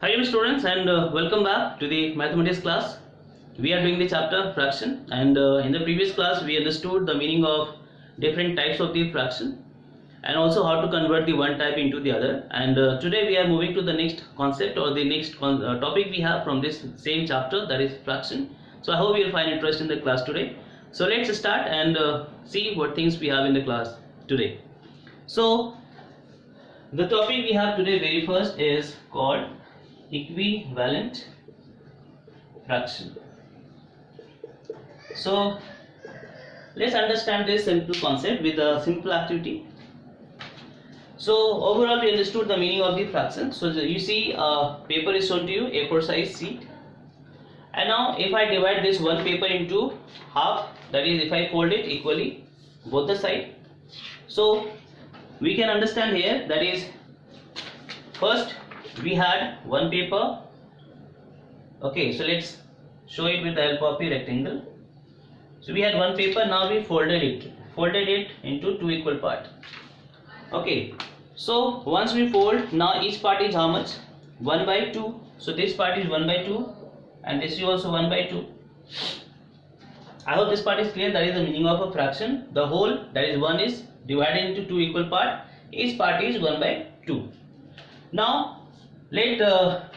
Hi dear students and welcome back to the mathematics class. We are doing the chapter fraction and in the previous class we understood the meaning of different types of the fraction and also how to convert the one type into the other, and today we are moving to the next concept or the next topic we have from this same chapter, that is fraction. So I hope you will find interest in the class today. So let's start and see what things we have in the class today. So the topic we have today very first is called equivalent fraction. So let's understand this simple concept with a simple activity. So overall we understood the meaning of the fraction. So you see paper is shown to you, A4 size sheet, and now if I divide this one paper into half, that is if I fold it equally both the side, so we can understand here, that is first we had one paper. Okay, so let's show it with the help of a rectangle. So we had one paper, now we folded it into two equal parts. Okay, so once we fold, now each part is how much? 1 by 2. So this part is 1 by 2 and this is also 1 by 2. I hope this part is clear. That is the meaning of a fraction. The whole, that is 1, is divided into two equal parts. Each part is 1 by 2. Now let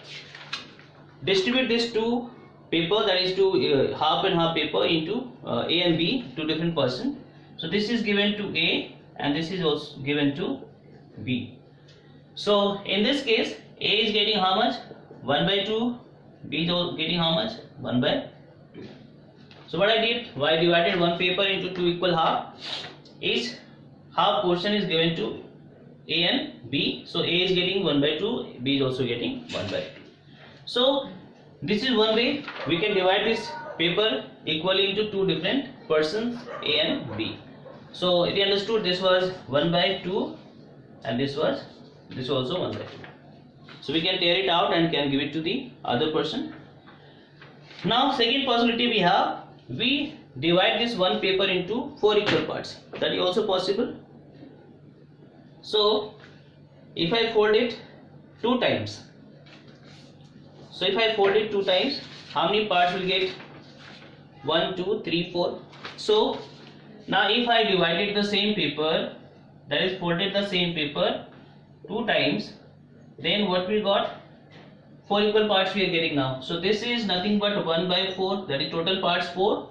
distribute this two paper, that is two half and half paper, into A and B, two different persons. So this is given to A and this is also given to B. So in this case A is getting how much? 1 by 2. B is getting how much? 1 by 2. So what I did, I divided one paper into two equal half. Each half portion is given to A and B. So A is getting 1 by 2, B is also getting 1 by 2. So this is one way we can divide this paper equally into two different persons, A and B. So if you understood, this was 1 by 2 and this also 1 by 2. So we can tear it out and can give it to the other person. Now second possibility we have, we divide this one paper into four equal parts. That is also possible. So if I fold it two times, so if I fold it two times, how many parts will get? 1, 2, 3, 4. So now if I divided the same paper, that is folded the same paper two times, then what we got? Four equal parts we are getting now. So this is nothing but 1 by 4, that is total parts 4,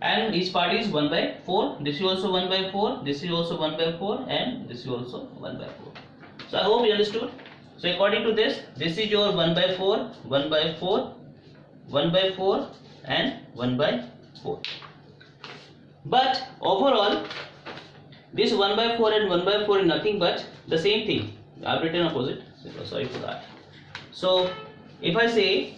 and each part is 1 by 4. This is also 1 by 4, this is also 1 by 4, and this is also 1 by 4. So I hope you understood. So according to this, this is your 1 by 4, 1 by 4, 1 by 4 and 1 by 4. But overall, this 1 by 4 and 1 by 4 is nothing but the same thing. I have written opposite, sorry for that. So if I say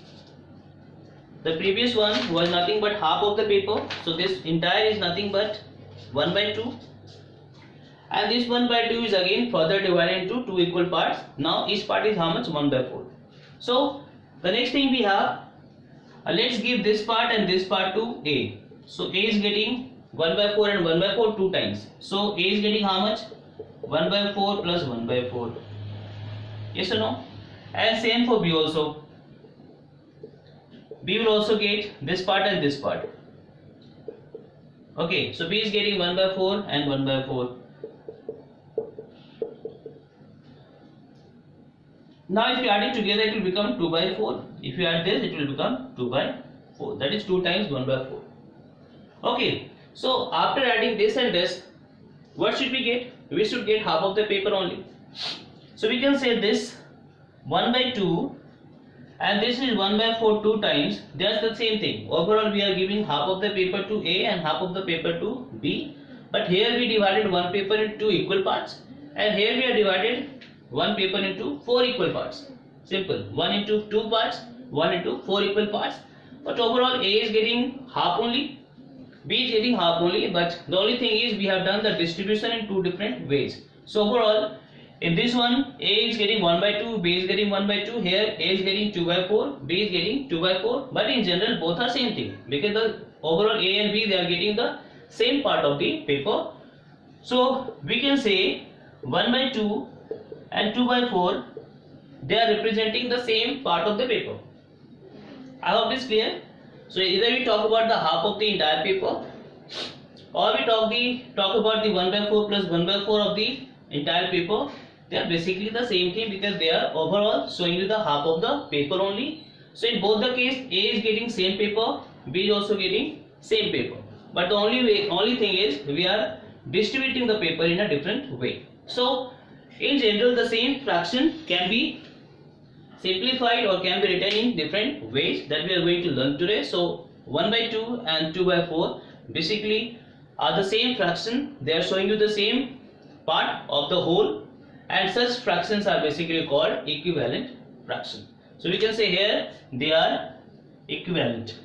the previous one was nothing but half of the paper, so this entire is nothing but 1 by 2, and this 1 by 2 is again further divided into two equal parts. Now each part is how much? 1 by 4. So the next thing we have, let's give this part and this part to A. So A is getting 1 by 4 and 1 by 4 two times. So A is getting how much? 1 by 4 plus 1 by 4. Yes or no? And same for B also. B will also get this part and this part. Okay, so B is getting 1 by 4 and 1 by 4. Now if you add it together, it will become 2 by 4. If you add this, it will become 2 by 4. That is 2 times 1 by 4. Okay, so after adding this and this, what should we get? We should get half of the paper only. So we can say this 1 by 2 and this is 1 by 4 two times. That's the same thing. Overall we are giving half of the paper to A and half of the paper to B. But here we divided one paper into two equal parts, and here we are divided one paper into four equal parts. Simple. 1 into 2 parts, 1 into 4 equal parts. But overall A is getting half only, B is getting half only, but the only thing is we have done the distribution in two different ways. So overall in this one, A is getting 1 by 2, B is getting 1 by 2. Here A is getting 2 by 4, B is getting 2 by 4. But in general both are same thing, because the overall A and B, they are getting the same part of the paper. So we can say 1 by 2 and 2 by 4 they are representing the same part of the paper. I hope this is clear. So either we talk about the half of the entire paper, or we talk about the 1 by 4 plus 1 by 4 of the entire paper. They are basically the same thing because they are overall showing you the half of the paper only. So in both the case, A is getting same paper, B is also getting same paper. But the only thing is we are distributing the paper in a different way. So in general, the same fraction can be simplified or can be written in different ways that we are going to learn today. So 1 by 2 and 2 by 4 basically are the same fraction. They are showing you the same part of the whole, and such fractions are basically called equivalent fraction. So we can say here they are equivalent.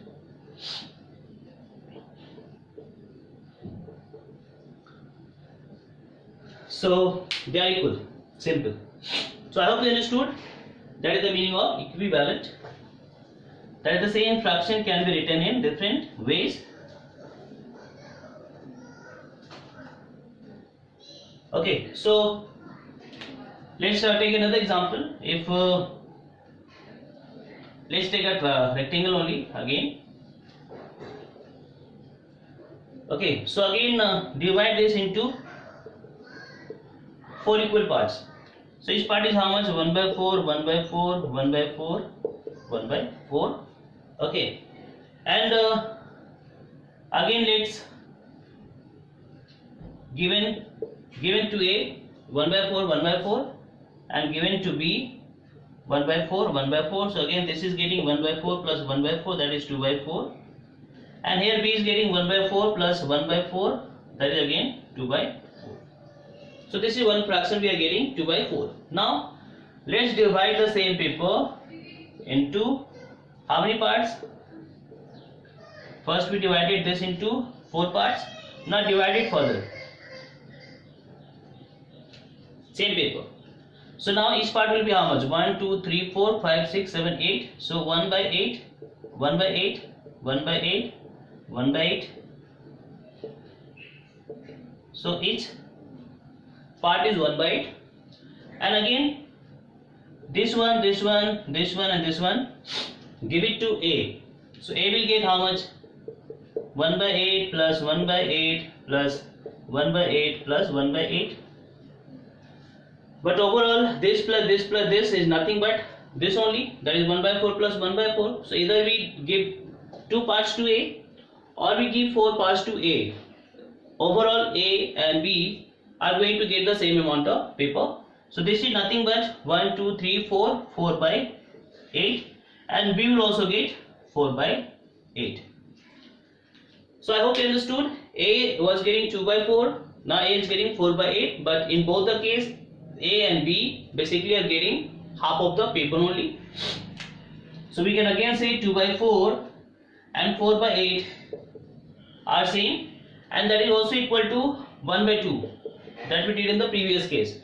So they are equal, simple. So I hope you understood. That is the meaning of equivalent. That is the same fraction can be written in different ways. Okay, so let's take another example. If let's take a rectangle only again. Okay, so again divide this into 4 equal parts. So each part is how much? 1 by 4, 1 by 4, 1 by 4, 1 by 4. Okay, and again let's given to A 1 by 4, 1 by 4, and given to B 1 by 4, 1 by 4. So again this is getting 1 by 4 plus 1 by 4, that is 2 by 4. And here B is getting 1 by 4 plus 1 by 4, that is again 2 by 4. So this is one fraction we are getting 2 by 4. Now let's divide the same paper into how many parts? First we divided this into 4 parts. Now divide it further. Same paper. So now each part will be how much? 1, 2, 3, 4, 5, 6, 7, 8. So 1 by 8, 1 by 8, 1 by 8, 1 by 8. So each part is 1 by 8. And again this one, this one, this one and this one, give it to A. So A will get how much? 1 by 8 plus 1 by 8 plus 1 by 8 plus 1 by 8. But overall this plus this plus this is nothing but this only, that is 1 by 4 plus 1 by 4. So either we give 2 parts to A or we give 4 parts to A. Overall A and B are going to get the same amount of paper. So this is nothing but 1, 2, 3, 4, 4 by 8, and B will also get 4 by 8. So I hope you understood. A was getting 2 by 4, now A is getting 4 by 8, but in both the case A and B basically are getting half of the paper only. So we can again say 2 by 4 and 4 by 8 are same, and that is also equal to 1 by 2 that we did in the previous case.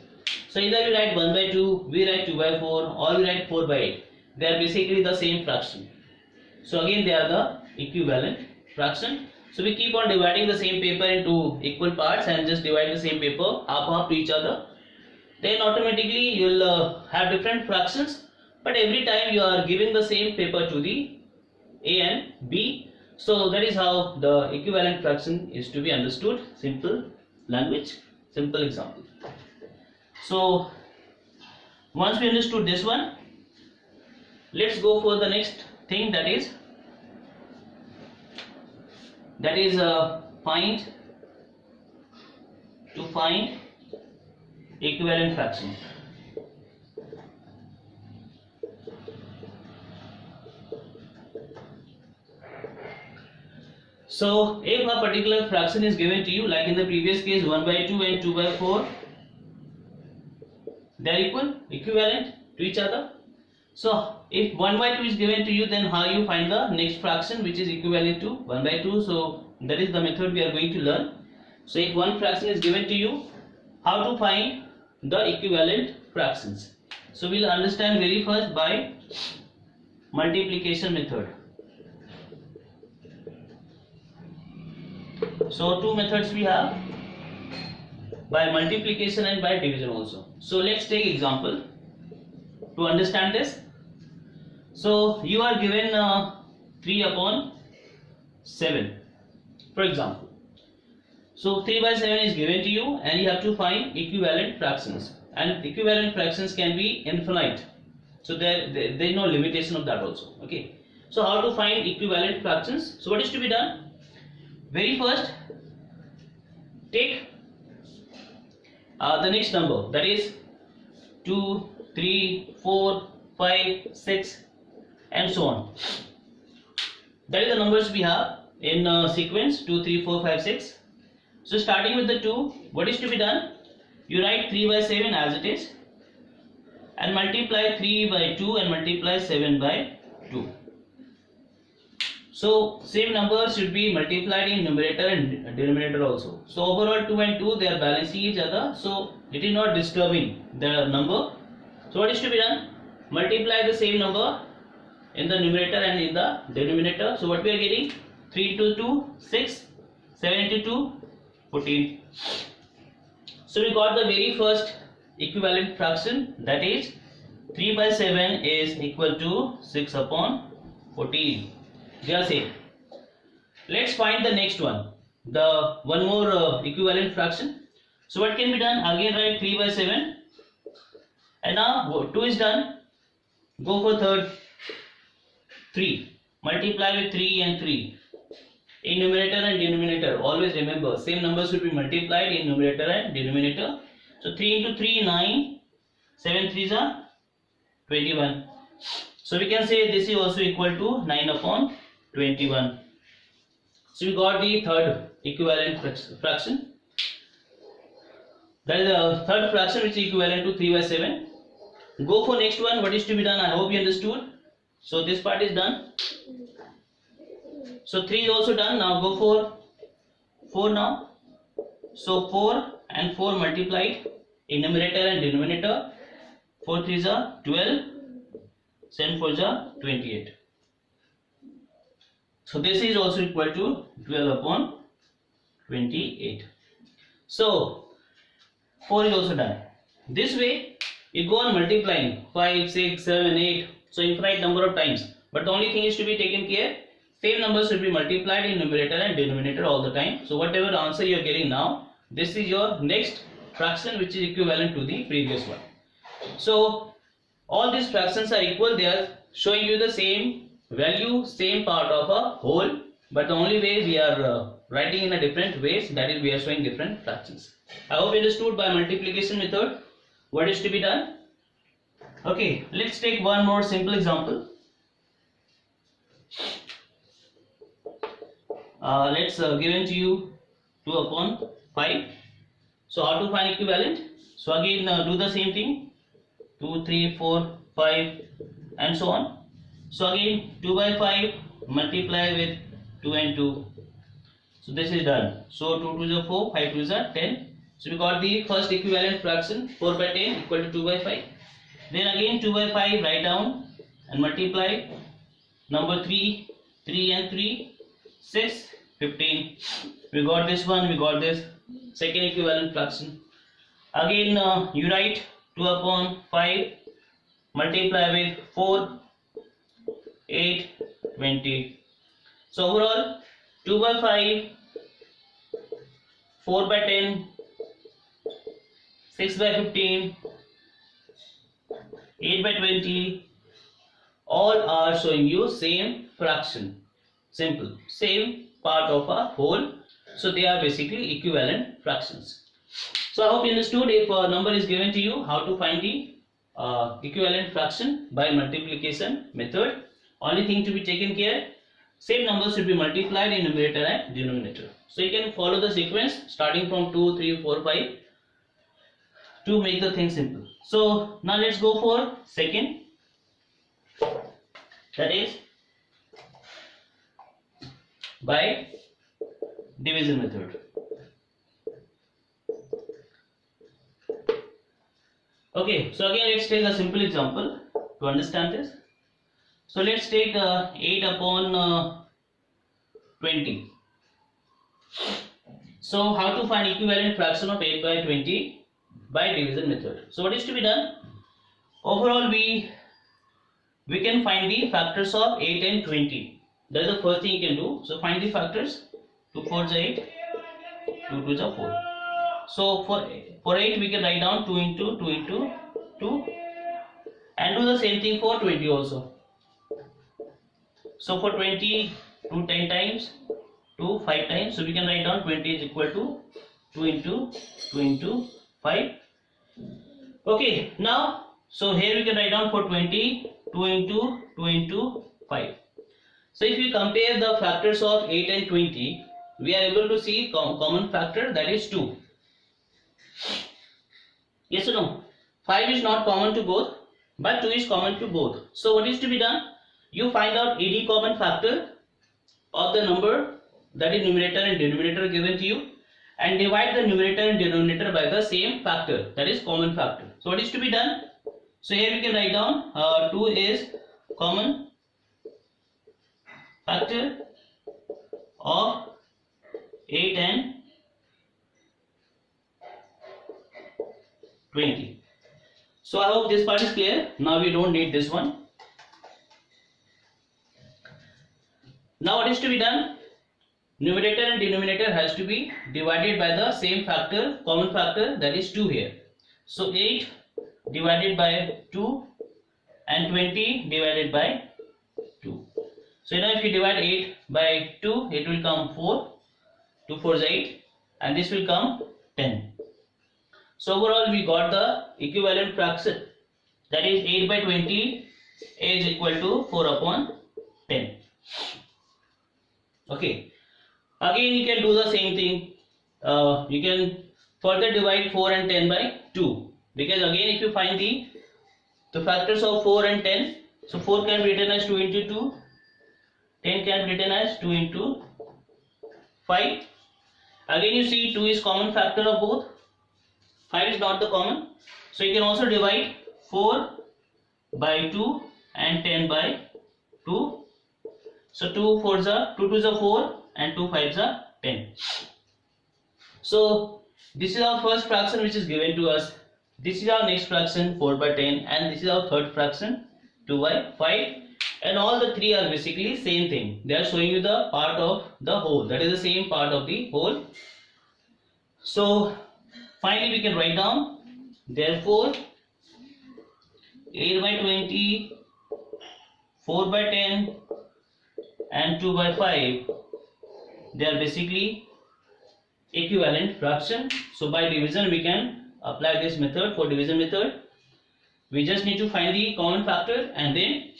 So either we write 1 by 2, we write 2 by 4, or we write 4 by 8. They are basically the same fraction. So again they are the equivalent fraction. So we keep on dividing the same paper into equal parts and just divide the same paper half to each other. Then automatically you will have different fractions, but every time you are giving the same paper to the A and B. So that is how the equivalent fraction is to be understood. Simple language, simple example. So once we understood this one, let's go for the next thing, that is find equivalent fraction. So if a particular fraction is given to you, like in the previous case 1 by 2 and 2 by 4, they are equivalent to each other. So if 1 by 2 is given to you, then how you find the next fraction which is equivalent to 1 by 2? So that is the method we are going to learn. So if one fraction is given to you, how to find the equivalent fractions? So we'll understand very first by multiplication method. So two methods we have, by multiplication and by division also. So let's take example. to understand this. So you are given 3 upon 7, for example. So 3 by 7 is given to you and you have to find equivalent fractions, and equivalent fractions can be infinite, so there is no limitation of that also. Okay, so how to find equivalent fractions? So what is to be done? Very first, take the next number, that is 2, 3, 4, 5, 6 and so on. That is the numbers we have in sequence 2, 3, 4, 5, 6. So starting with the 2, what is to be done? You write 3 by 7 as it is and multiply 3 by 2 and multiply 7 by 2. So same numbers should be multiplied in numerator and denominator also. So overall 2 and 2, they are balancing each other, so it is not disturbing the number. So what is to be done? Multiply the same number in the numerator and in the denominator. So what we are getting? 3 into 2, 6, 7 into 2, 14. So we got the very first equivalent fraction, that is 3 by 7 is equal to 6 upon 14. They are same. Let's find the next one, the one more equivalent fraction. So what can be done? Again write 3 by 7 and now 2 is done. Go for third, 3. Multiply with 3 and 3. In numerator and denominator, always remember same numbers should be multiplied in numerator and denominator. So 3 into 3, 9, 7 3s are 21. So we can say this is also equal to 9 upon 21. So we got the third equivalent fraction. That is the third fraction which is equivalent to 3 by 7. Go for next one. What is to be done? I hope you understood. So this part is done. So 3 is also done. Now go for 4 now. So 4 and 4 multiplied in numerator and denominator. 4 3s are 12. 7 4s are 28. So this is also equal to 12 upon 28. So 4 is also done. This way you go on multiplying 5, 6, 7, 8. So infinite number of times. But the only thing is to be taken care. Same numbers should be multiplied in numerator and denominator all the time. So whatever answer you are getting now, this is your next fraction which is equivalent to the previous one. So all these fractions are equal. They are showing you the same value, same part of a whole. But the only way we are writing in a different ways, that is we are showing different fractions. I hope you understood by multiplication method what is to be done. Okay, let's take one more simple example. Let's given to you 2 upon 5. So how to find equivalent? So again do the same thing, 2, 3, 4, 5 and so on. So again 2 by 5 multiply with 2 and 2. So this is done. So 2 2s are 4, 5 2s are 10. So we got the first equivalent fraction, 4 by 10 equal to 2 by 5. Then again 2 by 5 write down and multiply. Number 3, 3 and 3, 6, 15. We got this one, we got this second equivalent fraction. Again you write 2 upon 5 multiply with 4, 8, 20. So overall 2 by 5, 4 by 10, 6 by 15, 8 by 20, all are showing you same fraction. Simple, same part of a whole. So they are basically equivalent fractions. So I hope you understood. If a number is given to you, how to find the equivalent fraction by multiplication method. Only thing to be taken care, same numbers should be multiplied in numerator and denominator. So you can follow the sequence starting from 2, 3, 4, 5 to make the thing simple. So now let's go for second, that is by division method. Okay, so again let's take a simple example to understand this. So let's take 8 upon 20. So how to find equivalent fraction of 8 by 20 by division method. So what is to be done? overall we can find the factors of 8 and 20. That is the first thing you can do. So find the factors. 2 4 is 8, 2 2 is 4. So for 8 we can write down 2 into 2 into 2, and do the same thing for 20 also. So for 20, 2 10 times, 2 5 times. So we can write down 20 is equal to 2 into 2 into 5. Okay, now so here we can write down for 20, 2 into 2 into 5. So if we compare the factors of 8 and 20, we are able to see common factor, that is 2. Yes or no? 5 is not common to both, but 2 is common to both. So what is to be done? You find out any common factor of the number, that is numerator and denominator given to you, and divide the numerator and denominator by the same factor, that is common factor. So what is to be done? So here we can write down 2 is common factor of 8 and 20. So I hope this part is clear. Now we don't need this one. Now what is to be done? Numerator and denominator has to be divided by the same factor, common factor, that is 2 here. So 8 divided by 2 and 20 divided by 2. So now if you divide 8 by 2, it will come 4. 2 4 is 8, and this will come 10. So overall we got the equivalent fraction, that is 8 by 20 is equal to 4 upon 10. Okay, again you can do the same thing. You can further divide 4 and 10 by 2, because again if you find the factors of 4 and 10, so 4 can be written as 2 into 2, 10 can be written as 2 into 5. Again you see 2 is common factor of both, 5 is not the common. So you can also divide 4 by 2 and 10 by 2. So 2 4s are 2 2s are 4 and 2 5s are 10. So this is our first fraction which is given to us. This is our next fraction 4 by 10, and this is our third fraction 2 by 5. And all the three are basically same thing. They are showing you the part of the whole, that is the same part of the whole. So finally we can write down, therefore 8 by 20, 4 by 10 and 2 by 5, they are basically equivalent fraction. So by division we can apply this method. For division method, we just need to find the common factor and then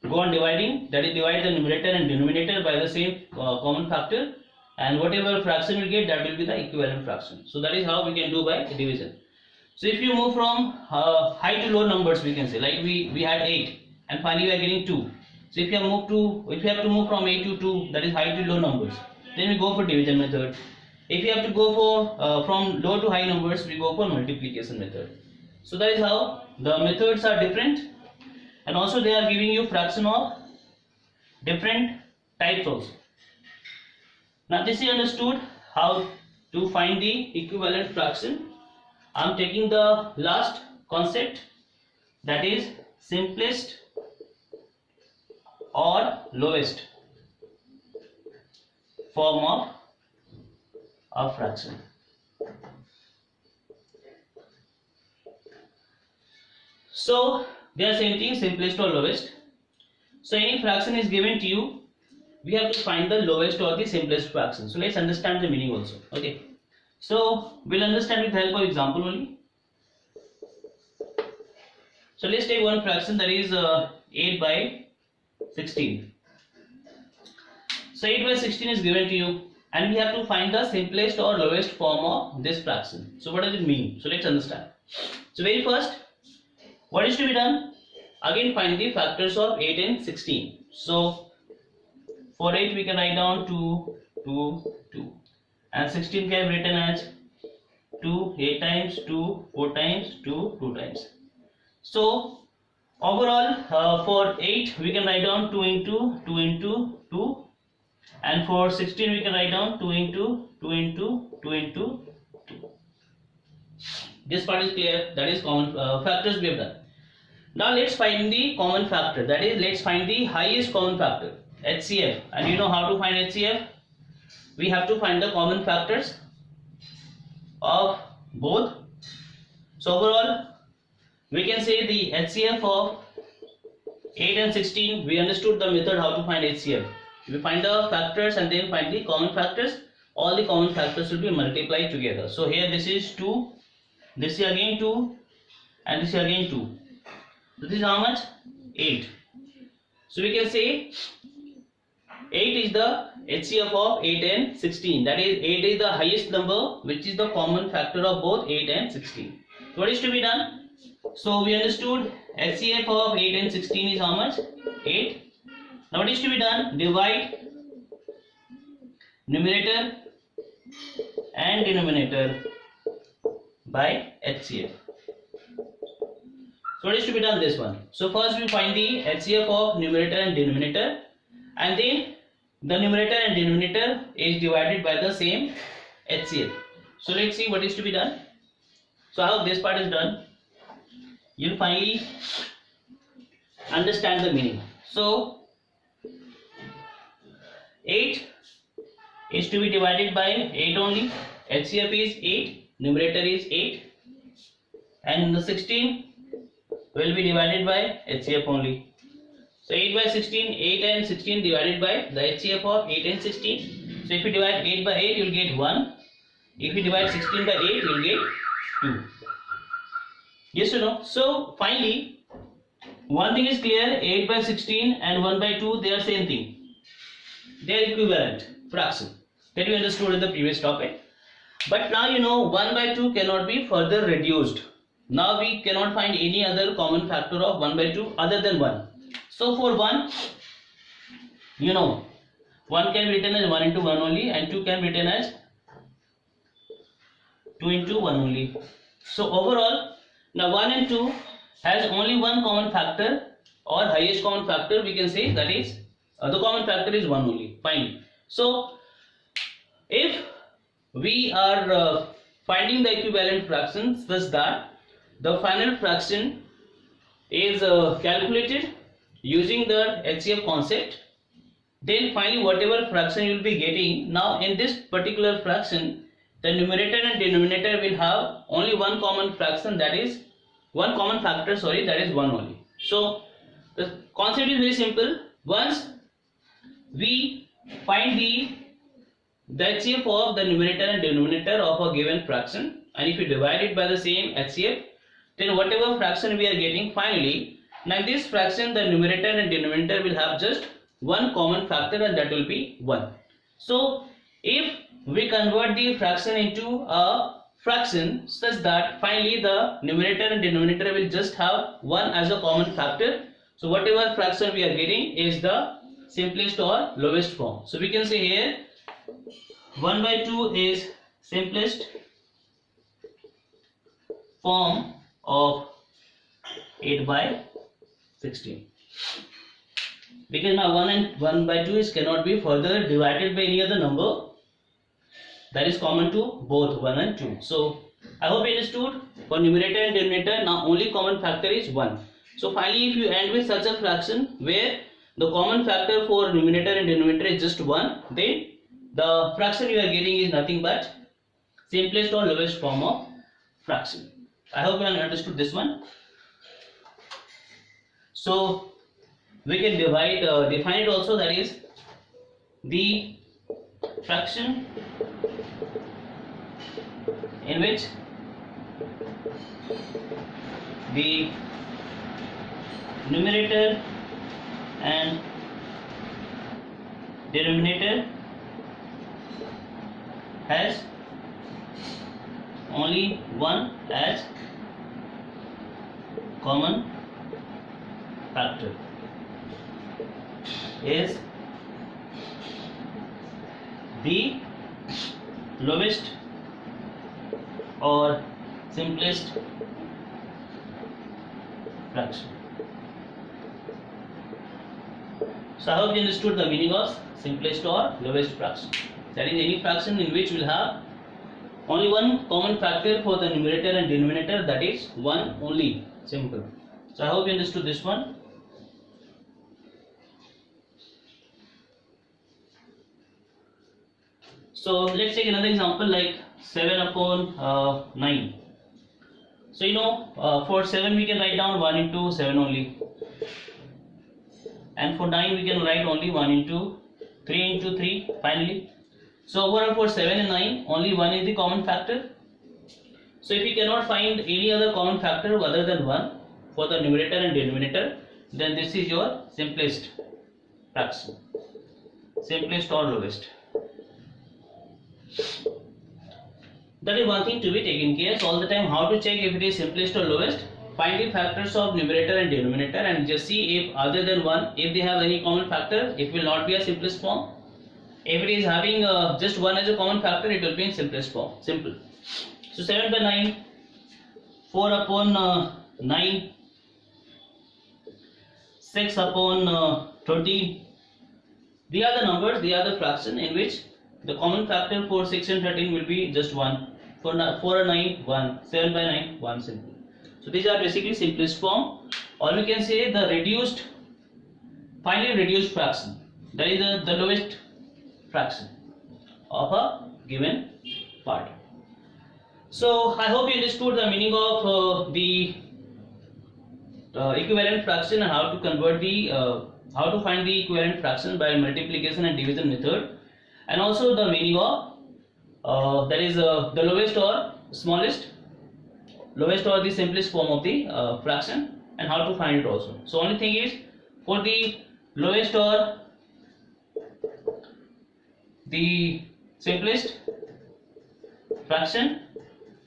go on dividing, that is divide the numerator and denominator by the same common factor, and whatever fraction we get, that will be the equivalent fraction. So that is how we can do by division. So if you move from high to low numbers, we can say, like we had 8 and finally we are getting 2. So if you have to move from 8 to 2, that is high to low numbers, then we go for division method. If you have to go for from low to high numbers, we go for multiplication method. So that is how the methods are different, and also they are giving you fraction of different types also. Now this is understood how to find the equivalent fraction. I am taking the last concept, that is simplest or lowest form of a fraction. So they are same thing, simplest or lowest. So any fraction is given to you, we have to find the lowest or the simplest fraction. So let's understand the meaning also. Okay, so we'll understand with the help of example only. So let's take one fraction, that is 8 by 16. So 8 by 16 is given to you, and we have to find the simplest or lowest form of this fraction. So what does it mean? So let's understand. So very first, what is to be done? Again find the factors of 8 and 16. So for 8 we can write down 2, 2, 2, and 16 can be written as 2 8 times, 2 4 times, 2 2 times. So overall for 8 we can write down 2 into 2 into 2, and for 16 we can write down 2 into 2 into 2 into 2. This part is clear. That is common factors we have done. Now let's find the common factor. That is, let's find the highest common factor, HCF. And you know how to find HCF? We have to find the common factors of both. So overall, we can say the HCF of 8 and 16. We understood the method how to find HCF. We find the factors and then find the common factors. All the common factors will be multiplied together. So here this is 2, this is again 2, and this is again 2. This is how much? 8. So we can say 8 is the HCF of 8 and 16. That is, 8 is the highest number, which is the common factor of both 8 and 16. So what is to be done? So we understood HCF of 8 and 16 is how much? 8. Now what is to be done? Divide numerator and denominator by HCF. So what is to be done? This one. So first we find the HCF of numerator and denominator, and then the numerator and denominator is divided by the same HCF. So let's see what is to be done. So how this part is done, you'll finally understand the meaning. So 8 is to be divided by 8 only. HCF is 8, numerator is 8, and the 16 will be divided by HCF only. So 8 by 16, 8 and 16 divided by the HCF of 8 and 16. So if you divide 8 by 8, you will get 1. If you divide 16 by 8, you will get 2. Yes or no? So finally, one thing is clear, 8 by 16 and 1 by 2, they are same thing. They are equivalent fraction. That we understood in the previous topic. But now you know 1 by 2 cannot be further reduced. Now we cannot find any other common factor of 1 by 2 other than 1. So for 1, you know, 1 can be written as 1 into 1 only, and 2 can be written as 2 into 1 only. So overall, now 1 and 2 has only one common factor, or highest common factor we can say, that is the common factor is 1 only. Fine. So if we are finding the equivalent fractions such that the final fraction is calculated using the HCF concept, then finally whatever fraction you will be getting, now in this particular fraction, the numerator and denominator will have only one common fraction, that is one common factor, sorry, that is 1 only. So the concept is very simple. Once we find the HCF of the numerator and denominator of a given fraction, and if you divide it by the same HCF, then whatever fraction we are getting finally, now this fraction, the numerator and denominator will have just one common factor, and that will be 1. So if we convert the fraction into a fraction such that finally the numerator and denominator will just have 1 as a common factor, so whatever fraction we are getting is the simplest or lowest form. So we can say here 1 by 2 is simplest form of 8 by 16, because now 1 by 2 is cannot be further divided by any other number that is common to both 1 and 2. So I hope you understood. For numerator and denominator, now only common factor is 1. So finally if you end with such a fraction where the common factor for numerator and denominator is just 1, then the fraction you are getting is nothing but simplest or lowest form of fraction. I hope you have understood this one. So we can define it also, that is the fraction in which the numerator and denominator has only one as common factor is the lowest or simplest fraction. So I hope you understood the meaning of simplest or lowest fraction. That is any fraction in which we will have only one common factor for the numerator and denominator, that is 1 only. Simple. So I hope you understood this one. So let's take another example like 7 upon 9. So for 7 we can write down 1 into 7 only, and for 9 we can write only 1 into 3 into 3 finally. So overall for 7 and 9 only 1 is the common factor. So if you cannot find any other common factor other than 1 for the numerator and denominator, then this is your simplest fraction, simplest or lowest. That is one thing to be taken care of all the time. How to check if it is simplest or lowest? Find the factors of numerator and denominator and just see if other than 1, if they have any common factor, it will not be a simplest form. If it is having just 1 as a common factor, it will be in simplest form. Simple. So 7 by 9, 4 upon 9, 6 upon 13. These are the numbers, they are the fraction in which the common factor for 6 and 13 will be just 1. For 4 and 9, 1. 7 by 9, 1. Simple. So these are basically simplest form, or we can say the reduced, finally reduced fraction. That is the lowest fraction of a given part. So I hope you understood the meaning of the equivalent fraction and how to convert the how to find the equivalent fraction by multiplication and division method, and also the meaning of that is the lowest or smallest, lowest or the simplest form of the fraction, and how to find it also. So only thing is, for the lowest or the simplest fraction,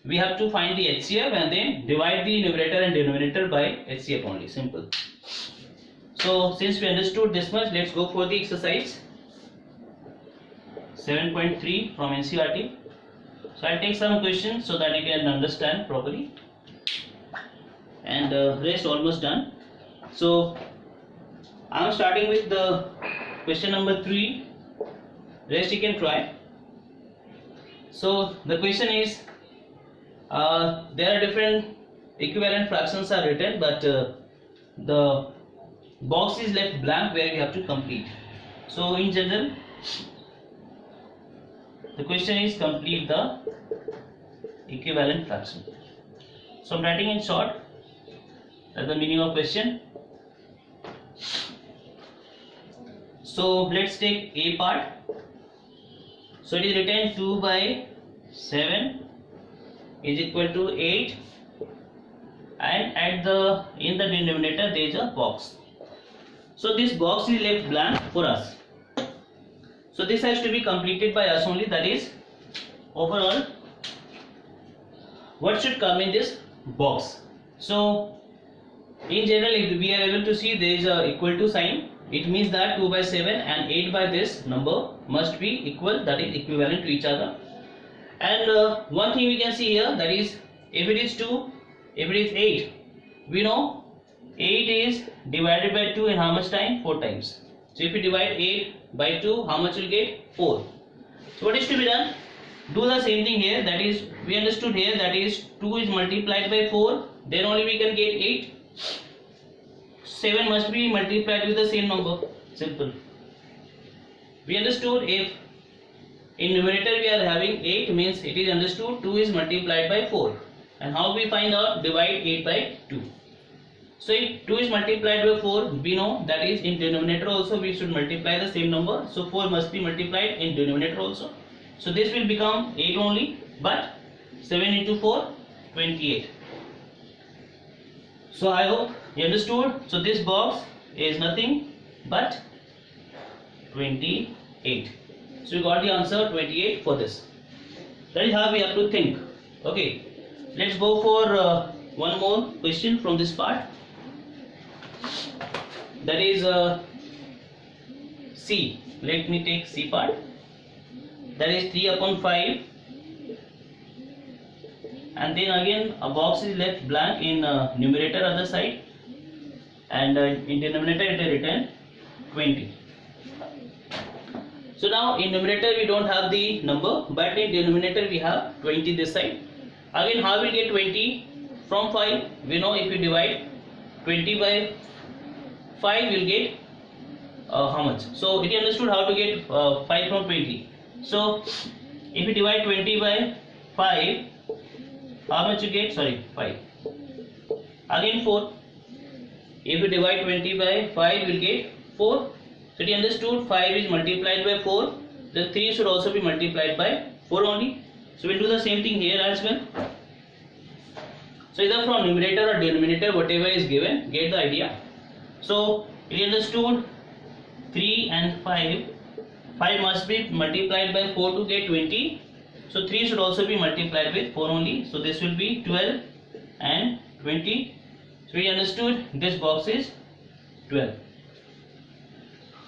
we have to find the HCF and then divide the numerator and denominator by HCF only. Simple. So since we understood this much, let's go for the exercise 7.3 from NCERT. So I'll take some questions so that you can understand properly, and rest almost done. So I'm starting with the question number 3. Rest you can try. So the question is, there are different equivalent fractions are written, but the box is left blank where you have to complete. So in general, the question is complete the equivalent fraction. So I'm writing in short. That's the meaning of question. So let's take A part. So it is written 2 by 7 is equal to 8, and in the denominator there is a box. So this box is left blank for us. So this has to be completed by us only. That is, overall, what should come in this box? So in general, if we are able to see there is a equal to sign, it means that 2 by 7 and 8 by this number must be equal, that is equivalent to each other. And one thing we can see here, that is, if it is 2, if it is 8, we know 8 is divided by 2 in how much time? 4 times. So if you divide 8 by 2, how much will get? 4. So what is to be done? Do the same thing here. That is, we understood here, that is 2 is multiplied by 4, then only we can get 8. 7 must be multiplied with the same number. Simple. We understood if in numerator we are having 8, means it is understood 2 is multiplied by 4. And how we find out? Divide 8 by 2. So if 2 is multiplied by 4, we know that is in denominator also we should multiply the same number. So 4 must be multiplied in denominator also. So this will become 8 only, but 7 into 4, 28. So I hope you understood. So this box is nothing but 28. So we got the answer 28 for this. That is how we have to think. Okay, let's go for one more question from this part. That is C. Let me take C part. That is 3 upon 5. And then again a box is left blank in numerator other side, and in denominator it is written 20. So now in numerator we don't have the number, but in denominator we have 20 this side. Again, how we get 20 from 5? We know if you divide 20 by 5, we'll get how much? So it understood how to get 5 from 20. So if you divide 20 by 5, how much you get? Sorry, 5. Again 4. If you divide 20 by 5, we'll get 4. So you understood 5 is multiplied by 4. Then 3 should also be multiplied by 4 only. So we'll do the same thing here as well. So either from numerator or denominator, whatever is given, get the idea. So you understood 3 and 5. 5 must be multiplied by 4 to get 20. So 3 should also be multiplied with 4 only. So this will be 12 and 20. So we understood this box is 12.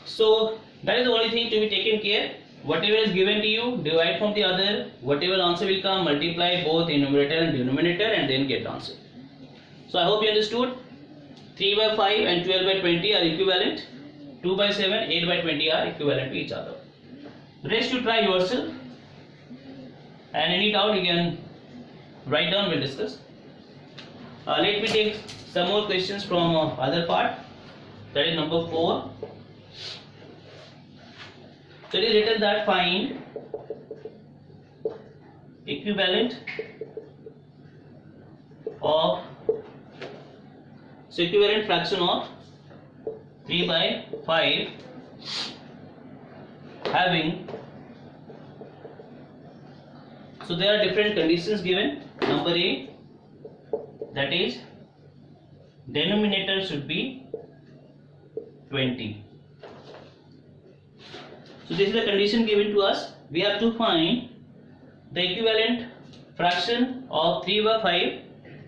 So that is the only thing to be taken care. Whatever is given to you, divide from the other. Whatever answer will come, multiply both in numerator and denominator and then get the answer. So I hope you understood. 3 by 5 and 12 by 20 are equivalent. 2 by 7, 8 by 20 are equivalent to each other. Rest you try yourself. And any doubt you can write down, we'll discuss. Let me take some more questions from other part. That is number 4. So it is written that find equivalent of, so equivalent fraction of 3 by 5 having, so there are different conditions given. Number A, that is denominator should be 20. So this is the condition given to us. We have to find the equivalent fraction of 3 by 5,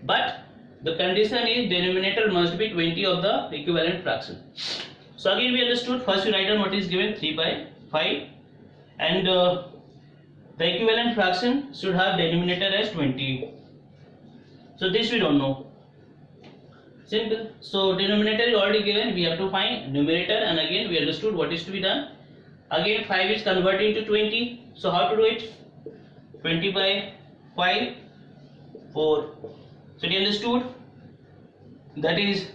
but the condition is denominator must be 20 of the equivalent fraction. So again we understood, first we write down what is given, 3 by 5, and the equivalent fraction should have denominator as 20. So this we don't know. Simple. So denominator is already given, we have to find numerator, and again we understood what is to be done. Again 5 is converting to 20. So how to do it? 20 by 5, 4. So you understood? That is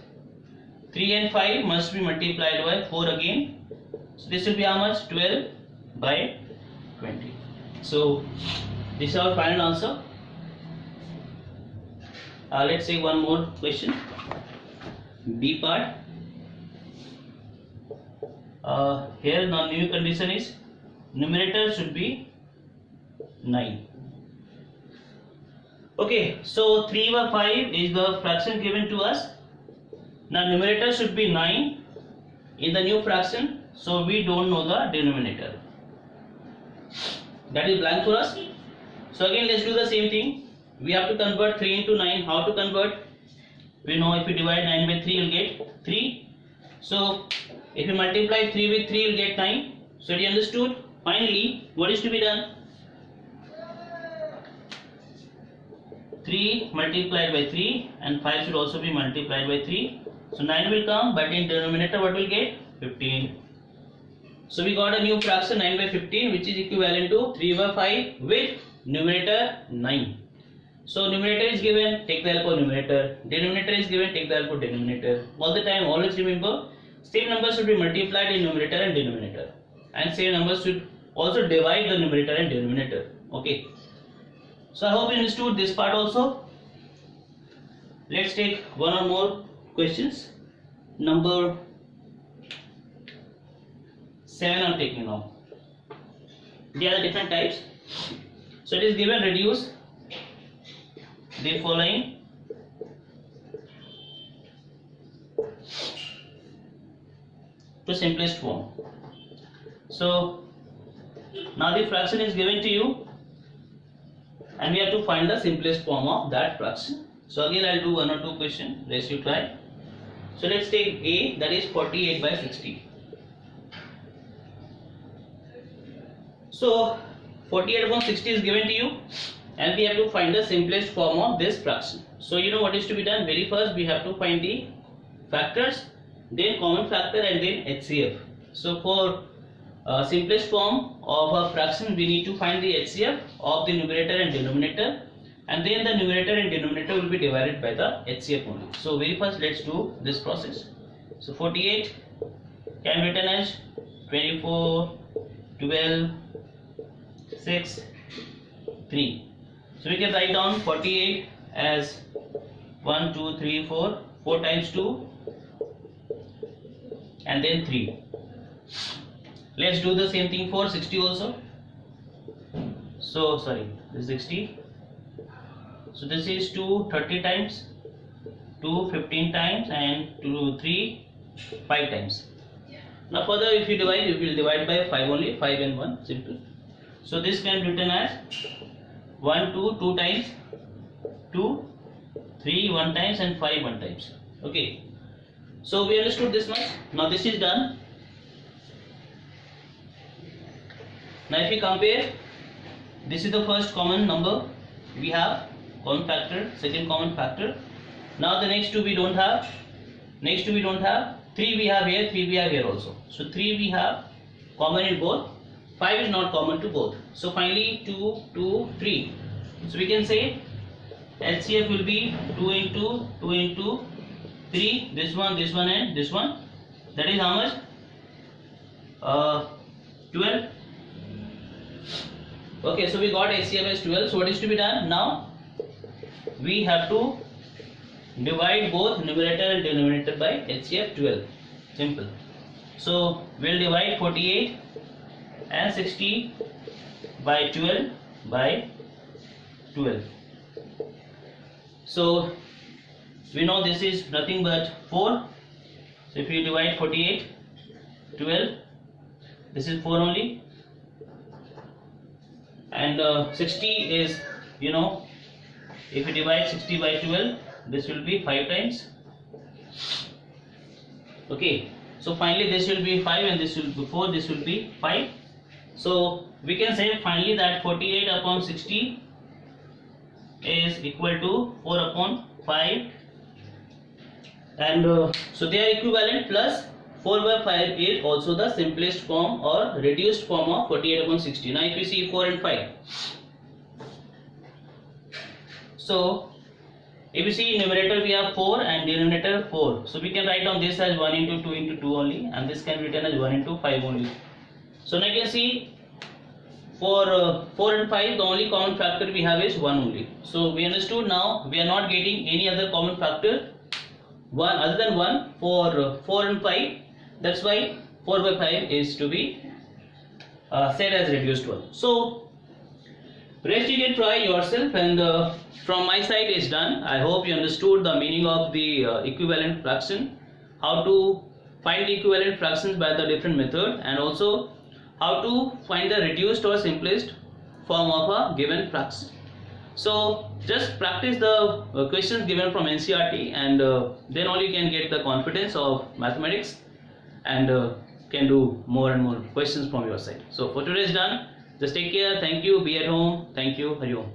3 and 5 must be multiplied by 4 again. So this will be how much? 12 by 20. So this is our final answer. Let's say one more question. B part. Here the new condition is numerator should be 9. Okay, so 3 by 5 is the fraction given to us. Now numerator should be 9 in the new fraction, so we don't know the denominator. That is blank for us. So again let's do the same thing. We have to convert 3 into 9. How to convert? We know if you divide 9 by 3 you'll get 3. So if you multiply 3 with 3 you'll get 9. So you understood? Finally, what is to be done? 3 multiplied by 3 and 5 should also be multiplied by 3. So 9 will come, but in denominator what will get? 15. So we got a new fraction 9 by 15, which is equivalent to 3 by 5 with numerator 9. So numerator is given, take the help of numerator. Denominator is given, take the help of denominator. All the time, always remember, same numbers should be multiplied in numerator and denominator, and same numbers should also divide the numerator and denominator. Okay. So I hope you understood this part also. Let's take one or more questions. Number 7 I'm taking now. They are the different types. So it is given, reduce the following to simplest form. So now the fraction is given to you, and we have to find the simplest form of that fraction. So again I'll do one or two questions, rest you try. So let's take A, that is 48 by 60. So 48 upon 60 is given to you, and we have to find the simplest form of this fraction. So you know what is to be done. Very first we have to find the factors, then common factor, and then HCF. So for simplest form of a fraction, we need to find the HCF of the numerator and denominator, and then the numerator and denominator will be divided by the HCF only. So very first let's do this process. So 48 can be written as 24, 12, 6, 3. So we can write down 48 as 1, 2, 3, 4, 4 times 2 and then 3. Let's do the same thing for 60 also. So sorry, this is 60. So this is 2 30 times, 2 15 times, and 2 3 5 times. Now further if you divide, you will divide by 5 only, 5 and 1, simple. So this can be written as 1 2 2 times, 2 3 1 times, and 5 1 times. Okay, so we understood this much. Now this is done. Now if we compare, this is the first common number we have, common factor, second common factor. Now the next two we don't have, 3 we have here, 3 we have here also. So 3 we have common in both, 5 is not common to both. So finally 2 2 3. So we can say HCF will be 2 into 2 into 3, this one and this one. That is how much? 12. Okay, so we got HCF as 12. So what is to be done? Now we have to divide both numerator and denominator by HCF 12. Simple. So we'll divide 48 and 60 by 12 by 12. So we know this is nothing but 4. So if you divide 48 12, this is 4 only, and 60 is, you know, if you divide 60 by 12, this will be 5 times. Okay, so finally this will be 5 and this will be 4, this will be 5. So we can say finally that 48 upon 60 is equal to 4 upon 5, and so they are equivalent, plus 4 by 5 is also the simplest form or reduced form of 48 upon 60. Now if you see 4 and 5, so if you see numerator we have 4 and denominator 4, so we can write down this as 1 into 2 into 2 only, and this can be written as 1 into 5 only. So now you can see for 4 and 5 the only common factor we have is 1 only. So we understood now we are not getting any other common factor one other than 1 for 4 and 5. That's why 4 by 5 is to be said as reduced one. So rest you can try yourself, and from my side is done. I hope you understood the meaning of the equivalent fraction, how to find the equivalent fractions by the different method, and also how to find the reduced or simplest form of a given fraction. So just practice the questions given from NCERT, and then only you can get the confidence of mathematics, and can do more and more questions from your side. So for today is done. Just take care. Thank you. Be at home. Thank you. Hari Om.